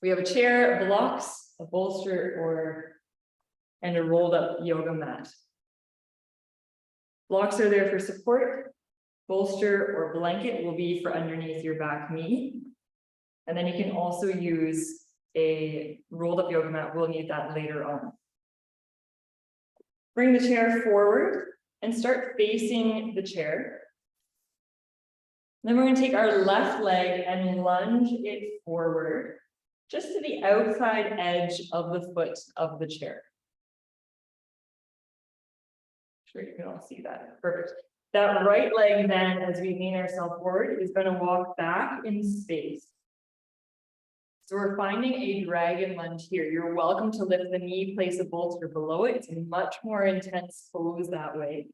We have a chair, blocks, a bolster, and a rolled up yoga mat. Blocks are there for support. Bolster or blanket will be for underneath your back knee. And then you can also use a rolled up yoga mat. We'll need that later on. Bring the chair forward and start facing the chair. Then we're going to take our left leg and lunge it forward, just to the outside edge of the foot of the chair. Sure, you can all see that. Perfect. That right leg then, as we lean ourselves forward, is going to walk back in space. So we're finding a dragon lunge here. You're welcome to lift the knee, place a bolster below it. It's a much more intense pose that way.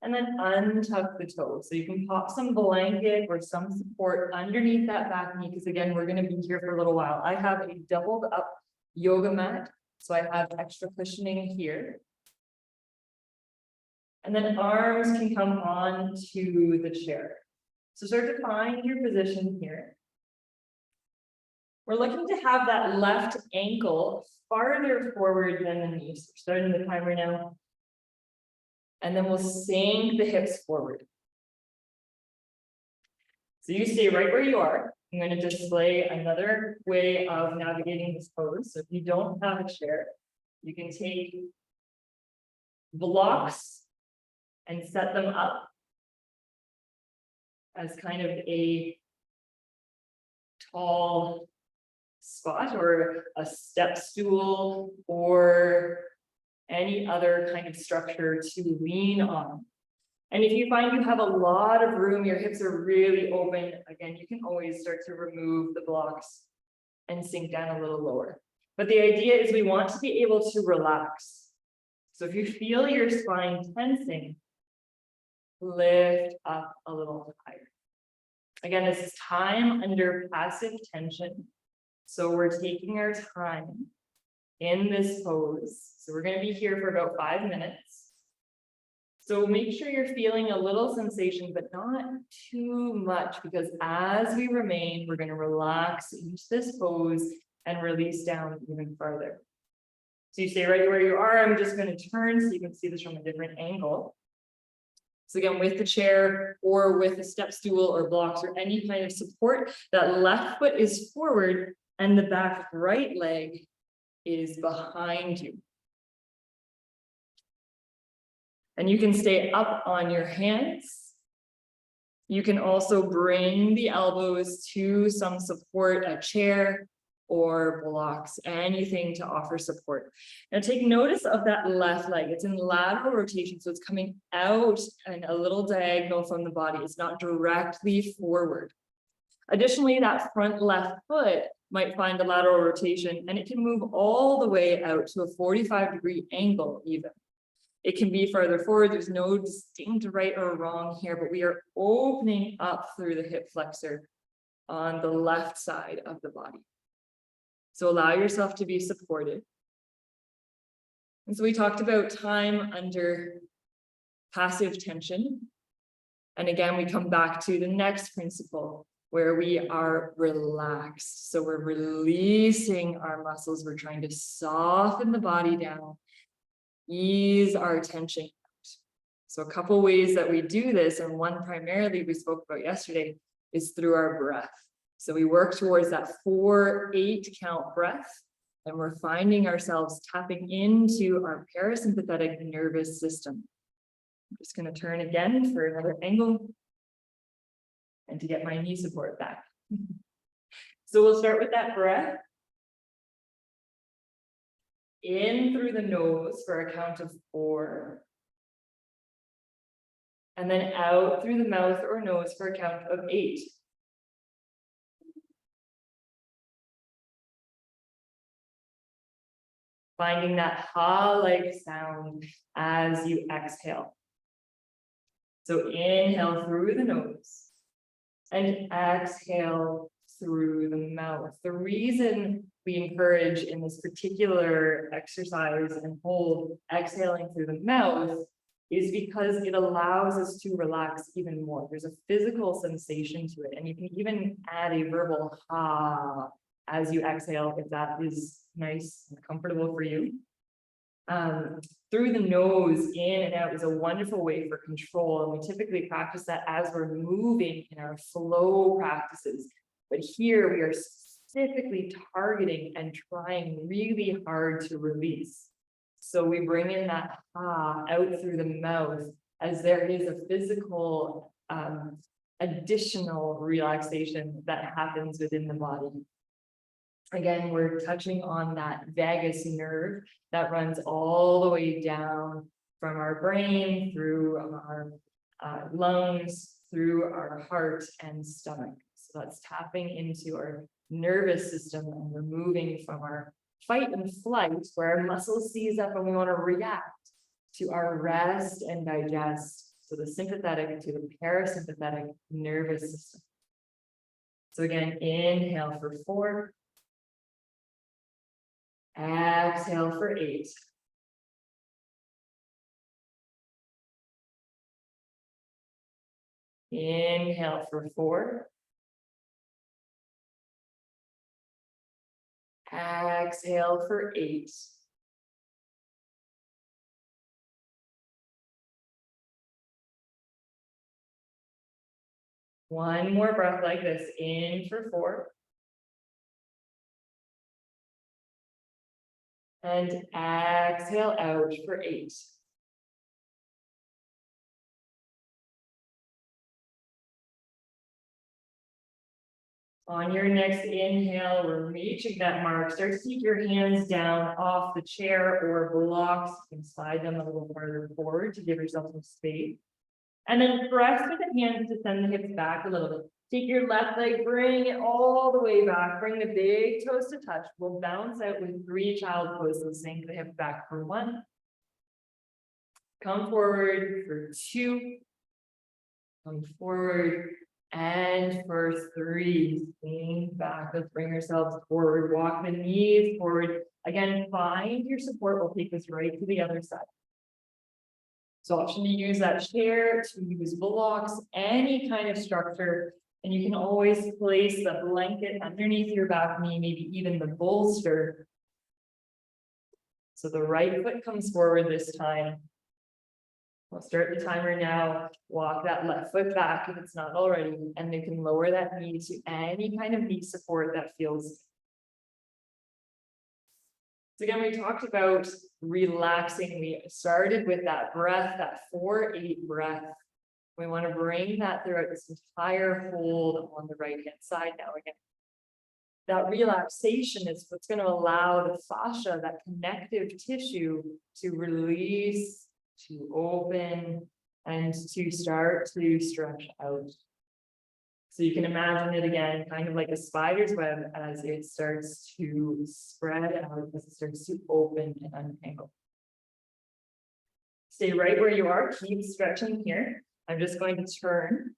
And then untuck the toes. So you can pop some blanket or some support underneath that back knee, because again, we're going to be here for a little while. I have a doubled up yoga mat, so I have extra cushioning here. And then arms can come on to the chair. So start to find your position here. We're looking to have that left ankle farther forward than the knee. So starting the timer now. And then we'll sink the hips forward. So you stay right where you are. I'm going to display another way of navigating this pose. So if you don't have a chair, you can take blocks and set them up as kind of a tall spot or a step stool or any other kind of structure to lean on. And if you find you have a lot of room, your hips are really open, again, you can always start to remove the blocks and sink down a little lower. But the idea is we want to be able to relax. So if you feel your spine tensing, lift up a little higher. Again, this is time under passive tension. So we're taking our time in this pose. So we're going to be here for about 5 minutes. So make sure you're feeling a little sensation, but not too much, because as we remain, we're going to relax into this pose and release down even further. So you stay right where you are. I'm just going to turn so you can see this from a different angle. So again, with the chair or with a step stool or blocks or any kind of support, that left foot is forward and the back right leg is behind you. And you can stay up on your hands. You can also bring the elbows to some support, a chair or blocks, anything to offer support. Now take notice of that left leg. It's in lateral rotation, so it's coming out and a little diagonal from the body. It's not directly forward. Additionally, that front left foot might find a lateral rotation, and it can move all the way out to a 45-degree angle even. It can be farther forward. There's no distinct right or wrong here, but we are opening up through the hip flexor on the left side of the body. So allow yourself to be supported. And so we talked about time under passive tension. And again, we come back to the next principle where we are relaxed. So we're releasing our muscles. We're trying to soften the body down, ease our tension out. So a couple ways that we do this, and one primarily we spoke about yesterday, is through our breath. So we work towards that 4-8 count breath, and we're finding ourselves tapping into our parasympathetic nervous system. I'm just going to turn again for another angle and to get my knee support back. So we'll start with that breath. In through the nose for a count of 4. And then out through the mouth or nose for a count of 8. Finding that ha-like sound as you exhale. So inhale through the nose and exhale through the mouth. The reason we encourage in this particular exercise and hold exhaling through the mouth is because it allows us to relax even more. There's a physical sensation to it, and you can even add a verbal ha as you exhale, if that is nice and comfortable for you. Through the nose, in and out is a wonderful way for control. And we typically practice that as we're moving in our flow practices. But here we are specifically targeting and trying really hard to release. So we bring in that ah out through the mouth as there is a physical additional relaxation that happens within the body. Again, we're touching on that vagus nerve that runs all the way down from our brain, through our lungs, through our heart and stomach. So that's tapping into our nervous system, and we're moving from our fight and flight, where our muscles seize up and we want to react, to our rest and digest. So the sympathetic to the parasympathetic nervous system. So again, inhale for 4. Exhale for 8. Inhale for 4. Exhale for 8. One more breath like this. In for 4. And exhale out for 8. On your next inhale, we're reaching that mark. Start to take your hands down off the chair or blocks. You can slide them a little further forward to give yourself some space. And then press with the hands to send the hips back a little bit. Take your left leg, bring it all the way back. Bring the big toes to touch. We'll bounce out with 3 child poses. Sink the hip back for 1. Come forward for 2. Come forward. And for 3, sink back. Let's bring ourselves forward. Walk the knees forward. Again, find your support. We'll take this right to the other side. So option to use that chair, to use blocks, any kind of structure. And you can always place the blanket underneath your back knee, maybe even the bolster. So the right foot comes forward this time. We'll start the timer now. Walk that left foot back if it's not already, and you can lower that knee to any kind of knee support that feels. So again, we talked about relaxing. We started with that breath, that 4-8 breath. We want to bring that throughout this entire hold on the right hand side now again. That relaxation is what's going to allow the fascia, that connective tissue, to release, to open, and to start to stretch out. So you can imagine it again, kind of like a spider's web as it starts to spread out, as it starts to open and untangle. Stay right where you are, keep stretching here. I'm just going to turn.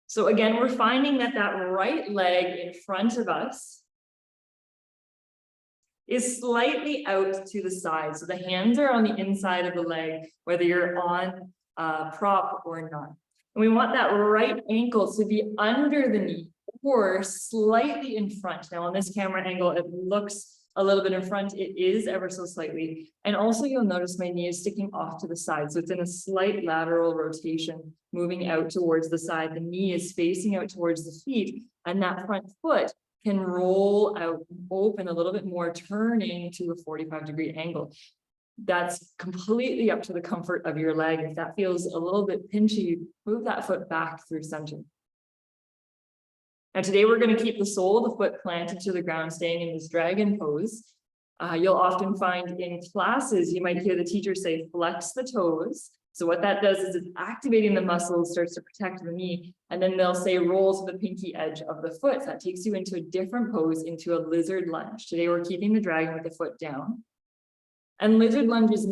So again, we're finding that that right leg in front of us is slightly out to the side. So the hands are on the inside of the leg, whether you're on a prop or not. And we want that right ankle to be under the knee or slightly in front. Now on this camera angle, it looks a little bit in front. It is ever so slightly. And also you'll notice my knee is sticking off to the side. So it's in a slight lateral rotation, moving out towards the side. The knee is facing out towards the feet, and that front foot can roll out, open a little bit more, turning to a 45-degree angle. That's completely up to the comfort of your leg. If that feels a little bit pinchy, move that foot back through center. Now today we're going to keep the sole of the foot planted to the ground, staying in this dragon pose. You'll often find in classes, you might hear the teacher say, flex the toes. So what that does is it's activating the muscles, starts to protect the knee, and then they'll say roll to the pinky edge of the foot. That takes you into a different pose, into a lizard lunge. Today we're keeping the dragon with the foot down. And lizard lunge is,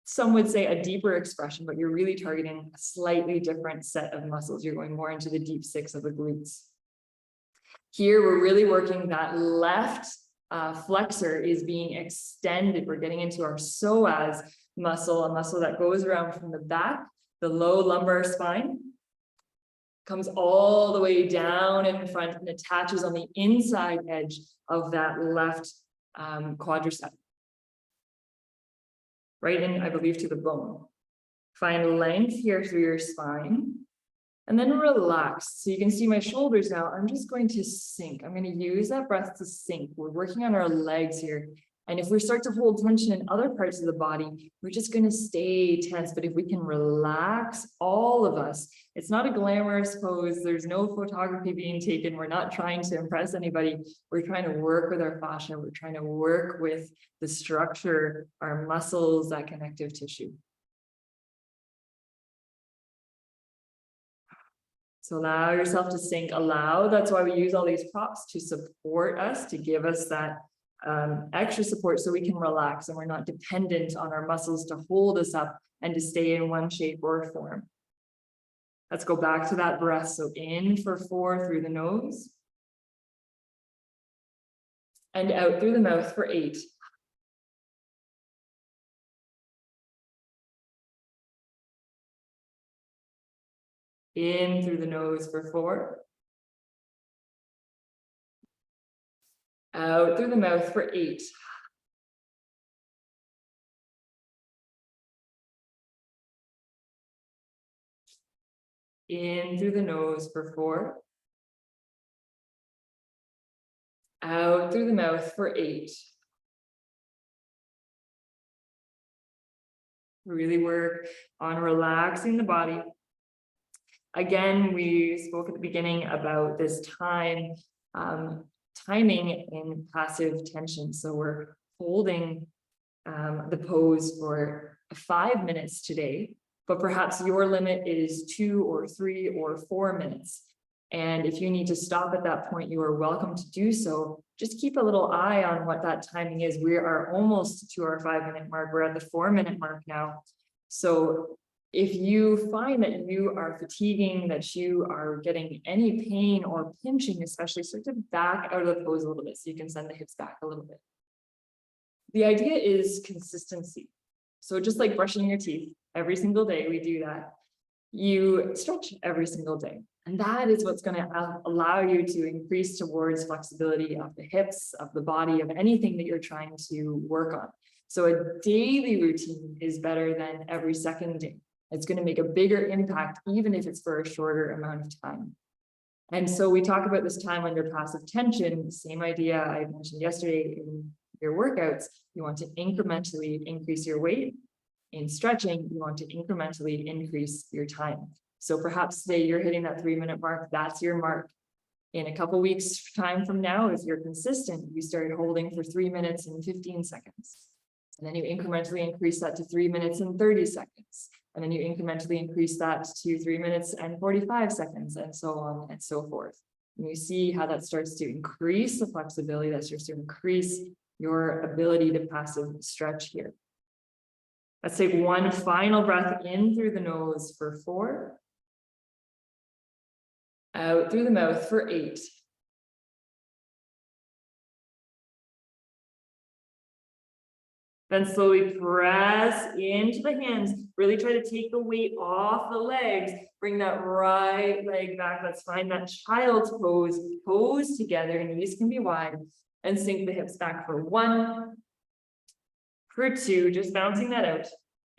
some would say, a deeper expression, but you're really targeting a slightly different set of muscles. You're going more into the deep 6 of the glutes. Here, we're really working that left flexor is being extended. We're getting into our psoas muscle, a muscle that goes around from the back, the low lumbar spine, comes all the way down in front and attaches on the inside edge of that left quadricep. Right in, I believe, to the bone. Find length here through your spine. And then relax. So you can see my shoulders now. I'm just going to sink. I'm going to use that breath to sink. We're working on our legs here. And if we start to hold tension in other parts of the body, we're just going to stay tense. But if we can relax, all of us, it's not a glamorous pose. There's no photography being taken. We're not trying to impress anybody. We're trying to work with our fascia. We're trying to work with the structure, our muscles, that connective tissue. So allow yourself to sink, allow, that's why we use all these props to support us, to give us that extra support so we can relax and we're not dependent on our muscles to hold us up and to stay in one shape or form. Let's go back to that breath. So in for 4 through the nose. And out through the mouth for 8. In through the nose for 4. Out through the mouth for 8. In through the nose for 4. Out through the mouth for 8. Really work on relaxing the body. Again, we spoke at the beginning about this timing in passive tension. So we're holding the pose for 5 minutes today, but perhaps your limit is 2 or 3 or 4 minutes. And if you need to stop at that point, you are welcome to do so. Just keep a little eye on what that timing is. We are almost to our 5-minute mark. We're at the 4-minute mark now. So if you find that you are fatiguing, that you are getting any pain or pinching, especially, start to back out of the pose a little bit so you can send the hips back a little bit. The idea is consistency. So just like brushing your teeth every single day, we do that. You stretch every single day. And that is what's going to allow you to increase towards flexibility of the hips, of the body, of anything that you're trying to work on. So a daily routine is better than every second day. It's going to make a bigger impact, even if it's for a shorter amount of time. And so we talk about this time under passive tension, same idea I mentioned yesterday in your workouts. You want to incrementally increase your weight. In stretching, you want to incrementally increase your time. So perhaps today you're hitting that 3-minute mark. That's your mark. In a couple weeks time from now, if you're consistent, you start holding for 3 minutes and 15 seconds. And then you incrementally increase that to 3 minutes and 30 seconds. And then you incrementally increase that to 3 minutes and 45 seconds, and so on and so forth. And you see how that starts to increase the flexibility, that starts to increase your ability to passive stretch here. Let's take one final breath in through the nose for 4. Out through the mouth for 8. Then slowly press into the hands. Really try to take the weight off the legs. Bring that right leg back. Let's find that child's pose. Pose together, knees can be wide. And sink the hips back for 1. For 2, just bouncing that out.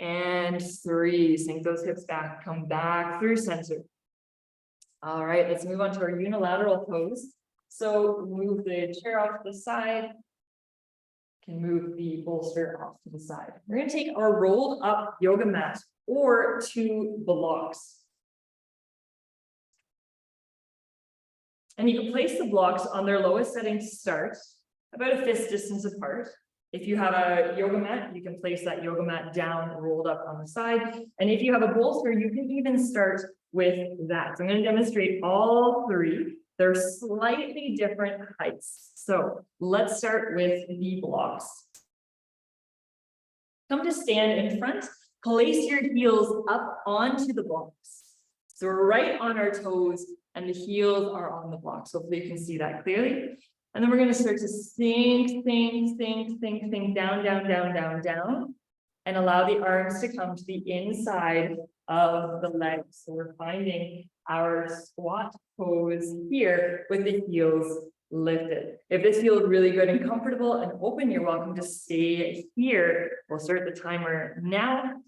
And 3, sink those hips back. Come back through center. All right, let's move on to our unilateral pose. So move the chair off to the side. Can move the bolster off to the side. We're going to take our rolled up yoga mat or 2 blocks. And you can place the blocks on their lowest setting to start, about a fist distance apart. If you have a yoga mat, you can place that yoga mat down, rolled up on the side. And if you have a bolster, you can even start with that. So I'm going to demonstrate all 3. They're slightly different heights. So let's start with the blocks. Come to stand in front, place your heels up onto the blocks. So we're right on our toes and the heels are on the blocks. Hopefully you can see that clearly. And then we're going to start to sink down, down, and allow the arms to come to the inside of the legs. So we're finding our squat pose here with the heels lifted. If this feels really good and comfortable and open, you're welcome to stay here. We'll start the timer now.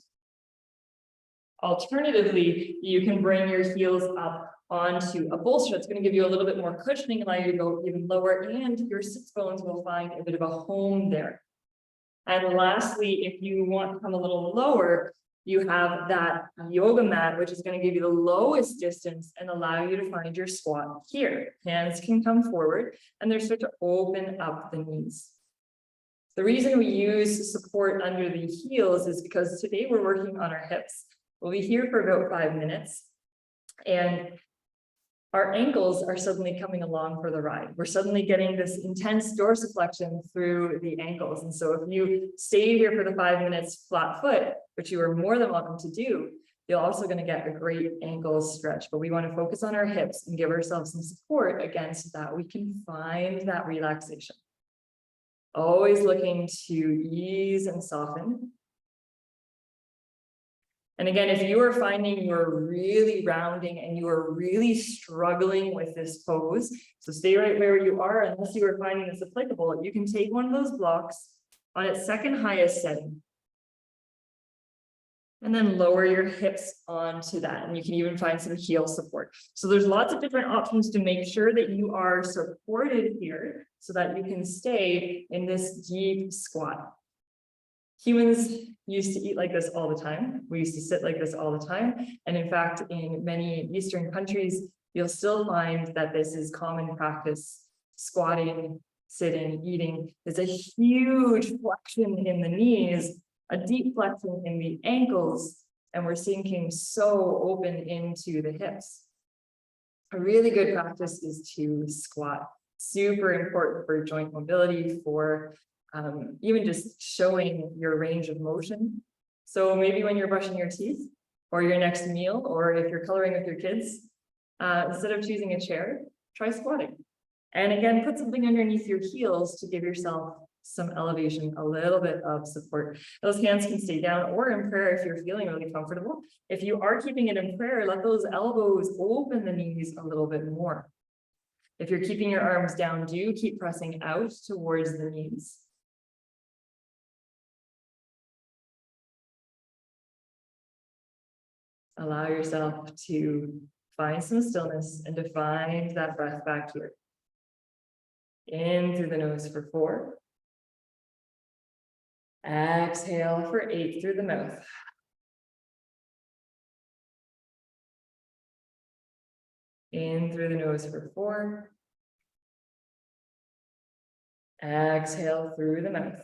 Alternatively, you can bring your heels up onto a bolster. It's going to give you a little bit more cushioning, allow you to go even lower, and your sits bones will find a bit of a home there. And lastly, if you want to come a little lower, you have that yoga mat, which is going to give you the lowest distance and allow you to find your squat here. Hands can come forward and they're start to open up the knees. The reason we use support under the heels is because today we're working on our hips. We'll be here for about 5 minutes and our ankles are suddenly coming along for the ride. We're suddenly getting this intense dorsiflexion through the ankles. And so if you stay here for the 5 minutes flat foot, which you are more than welcome to do, you're also going to get a great ankle stretch. But we want to focus on our hips and give ourselves some support against that. We can find that relaxation. Always looking to ease and soften. And again, if you are finding you're really rounding and you are really struggling with this pose, so stay right where you are unless you are finding this applicable, you can take one of those blocks on its second highest setting. And then lower your hips onto that. And you can even find some heel support. So there's lots of different options to make sure that you are supported here so that you can stay in this deep squat. Humans used to eat like this all the time. We used to sit like this all the time. And in fact, in many Eastern countries, you'll still find that this is common practice. Squatting, sitting, eating. There's a huge flexion in the knees, a deep flexion in the ankles, and we're sinking so open into the hips. A really good practice is to squat. Super important for joint mobility, for even just showing your range of motion. So maybe when you're brushing your teeth or your next meal, or if you're coloring with your kids, instead of choosing a chair, try squatting. And again, put something underneath your heels to give yourself some elevation, a little bit of support. Those hands can stay down or in prayer if you're feeling really comfortable. If you are keeping it in prayer, let those elbows open the knees a little bit more. If you're keeping your arms down, do keep pressing out towards the knees. Allow yourself to find some stillness and to find that breath back here. In through the nose for 4. Exhale for 8 through the mouth. In through the nose for 4. Exhale through the mouth.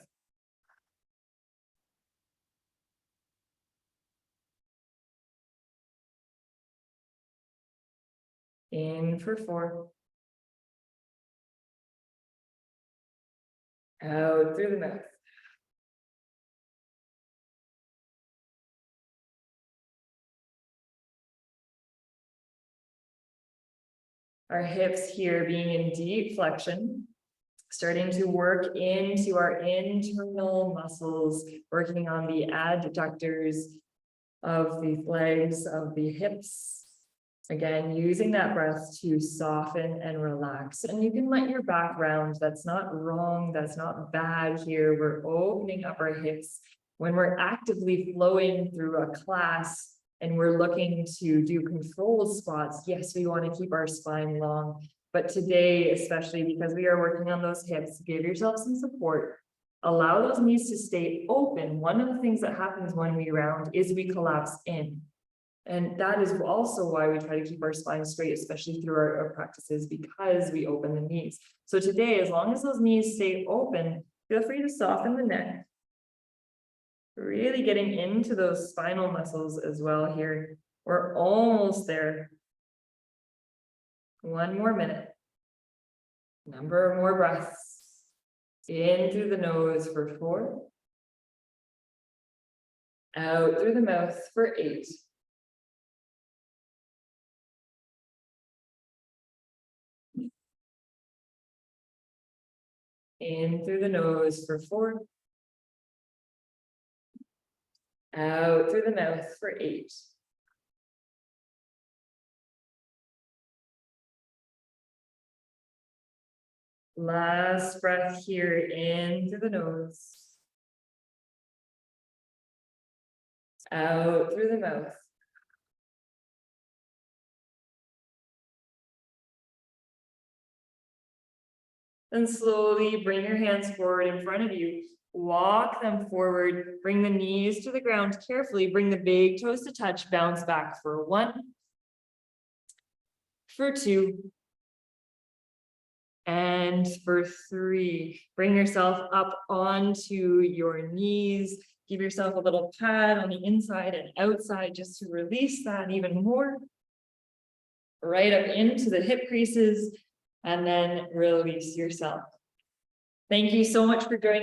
In for 4. Out through the mouth. Our hips here being in deep flexion, starting to work into our internal muscles, working on the adductors of the legs, of the hips. Again, using that breath to soften and relax. And you can let your back round. That's not wrong. That's not bad here. We're opening up our hips. When we're actively flowing through a class and we're looking to do controlled squats, yes, we want to keep our spine long. But today, especially because we are working on those hips, give yourself some support. Allow those knees to stay open. One of the things that happens when we round is we collapse in. And that is also why we try to keep our spine straight, especially through our practices, because we open the knees. So today, as long as those knees stay open, feel free to soften the neck. Really getting into those spinal muscles as well here. We're almost there. 1 more minute. Number more breaths. In through the nose for 4. Out through the mouth for 8. In through the nose for 4. Out through the mouth for 8. Last breath here in through the nose. Out through the mouth. Then slowly bring your hands forward in front of you. Walk them forward, bring the knees to the ground carefully, bring the big toes to touch, bounce back for 1, for 2, and for 3. Bring yourself up onto your knees, give yourself a little pat on the inside and outside just to release that even more. Right up into the hip creases, and then release yourself. Thank you so much for joining me.